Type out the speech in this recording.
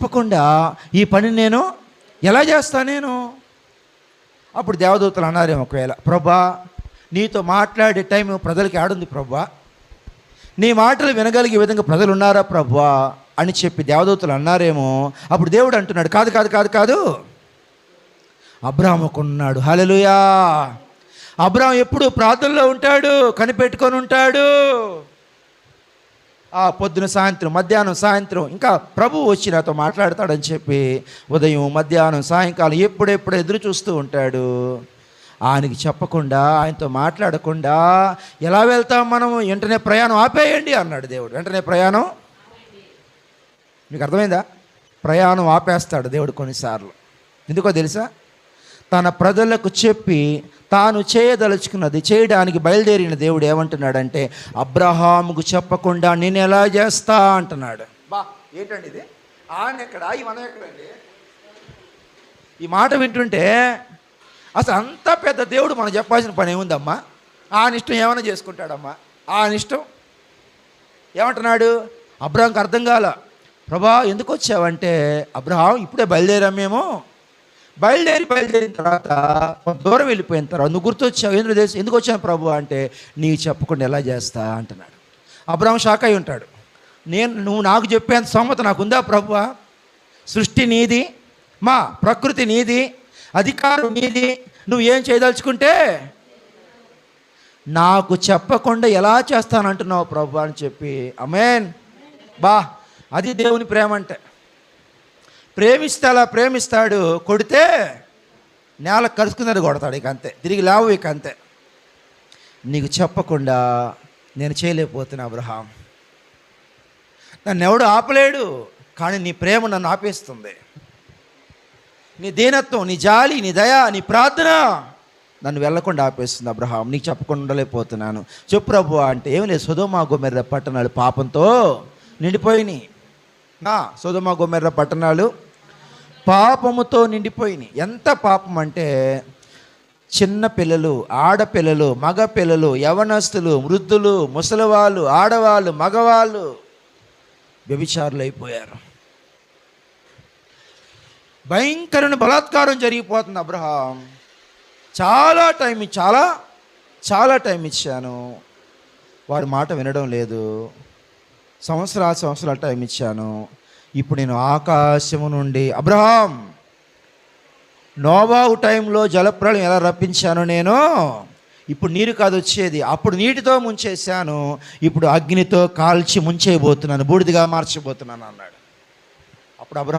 తప్పకుండా ఈ పని నేను ఎలా చేస్తా నేను. అప్పుడు దేవదూతలు అన్నారేమో, ఒకవేళ ప్రభా నీతో మాట్లాడే టైం ప్రజలకి ఆడుంది ప్రభా, నీ మాటలు వినగలిగే విధంగా ప్రజలు ఉన్నారా ప్రభా అని చెప్పి దేవదూతలు అన్నారేమో. అప్పుడు దేవుడు అంటున్నాడు, కాదు కాదు కాదు కాదు, అబ్రాహాముకు ఉన్నాడు. హల్లెలూయా. అబ్రాహాం ఎప్పుడు ప్రార్థనలో ఉంటాడు, కనిపెట్టుకొని ఉంటాడు. పొద్దున సాయంత్రం, మధ్యాహ్నం సాయంత్రం, ఇంకా ప్రభువు వచ్చి నాతో మాట్లాడతాడని చెప్పి ఉదయం మధ్యాహ్నం సాయంకాలం ఎప్పుడెప్పుడు ఎదురు చూస్తూ ఉంటాడు. ఆయనకి చెప్పకుండా, ఆయనతో మాట్లాడకుండా ఎలా వెళ్తాం మనం? వెంటనే ప్రయాణం ఆపేయండి అన్నాడు దేవుడు. వెంటనే ప్రయాణం, మీకు అర్థమైందా? ప్రయాణం ఆపేస్తాడు దేవుడు కొన్నిసార్లు. ఎందుకో తెలుసా? తన ప్రజలకు చెప్పి తాను చేయదలుచుకున్నది చేయడానికి బయలుదేరిన దేవుడు ఏమంటున్నాడంటే, అబ్రహాముకు చెప్పకుండా నేను ఎలా చేస్తా అంటున్నాడు. బా ఏంటండి ఇది? ఆయన ఎక్కడ, ఈ మనం ఎక్కడండి? ఈ మాట వింటుంటే అసలు అంత పెద్ద దేవుడు మనం చెప్పాల్సిన పని ఏముందమ్మా? ఆయన ఇష్టం ఏమైనా చేసుకుంటాడమ్మా. ఆయన ఇష్టం. ఏమంటున్నాడు? అబ్రహాంకి అర్థం కాల. ప్రభా ఎందుకు వచ్చావంటే, అబ్రహాం ఇప్పుడే బయలుదేరాం మేము. బయలుదేరిన తర్వాత దూరం వెళ్ళిపోయిన తర్వాత నువ్వు గుర్తొచ్చావు. ఎందుకు వచ్చాను ప్రభు అంటే, నీకు చెప్పకుండా ఎలా చేస్తా అంటున్నాడు. అబ్రహాం షాక్ అయి ఉంటాడు. నువ్వు నాకు చెప్పేంత స్తోమత నాకుందా ప్రభువా? సృష్టి నీది, మా ప్రకృతి నీది, అధికారం నీది, నువ్వు ఏం చేయదలుచుకుంటే నాకు చెప్పకుండా ఎలా చేస్తానంటున్నావు ప్రభు అని చెప్పి. ఆమేన్. బా అది దేవుని ప్రేమ అంటే. ప్రేమిస్తే అలా ప్రేమిస్తాడు, కొడితే నేల కరుచుకున్నది కొడతాడు. ఇక అంతే, తిరిగి లేవు. ఇక అంతే. నీకు చెప్పకుండా నేను చేయలేకపోతున్నా అబ్రహాం. నన్ను ఎవడు ఆపలేడు, కానీ నీ ప్రేమ నన్ను ఆపేస్తుంది. నీ దీనత్వం, నీ జాలి, నీ దయ, నీ ప్రార్థన నన్ను వెళ్ళకుండా ఆపేస్తుంది. అబ్రహాం నీకు చెప్పకుండా ఉండలేకపోతున్నాను. చెప్పు ప్రభు అంటే, ఏమి లేదు, సొదొమ గొమొర్రా పట్టణాలు పాపంతో నిండిపోయినాయి. సొదొమ గొమొర్రా పట్టణాలు పాపముతో నిండిపోయినాయి. ఎంత పాపం అంటే, చిన్న పిల్లలు, ఆడపిల్లలు, మగ పిల్లలు, యవనస్తులు, వృద్ధులు, ముసలివాళ్ళు, ఆడవాళ్ళు, మగవాళ్ళు వ్యభిచారులు అయిపోయారు. భయంకరమైన బలాత్కారం జరిగిపోతుంది. అబ్రహాం చాలా టైం ఇచ్చాను, వాడి మాట వినడం లేదు. సంవత్సరాలు టైం ఇచ్చాను. ఇప్పుడు నేను ఆకాశము నుండి, అబ్రహాం నోవాహు టైంలో జలప్రళయం ఎలా రప్పించాను నేను, ఇప్పుడు నీరు కాదు వచ్చేది, అప్పుడు నీటితో ముంచేశాను, ఇప్పుడు అగ్నితో కాల్చి ముంచేయబోతున్నాను, బూడిదిగా మార్చబోతున్నాను అన్నాడు. అప్పుడు అబ్రహాం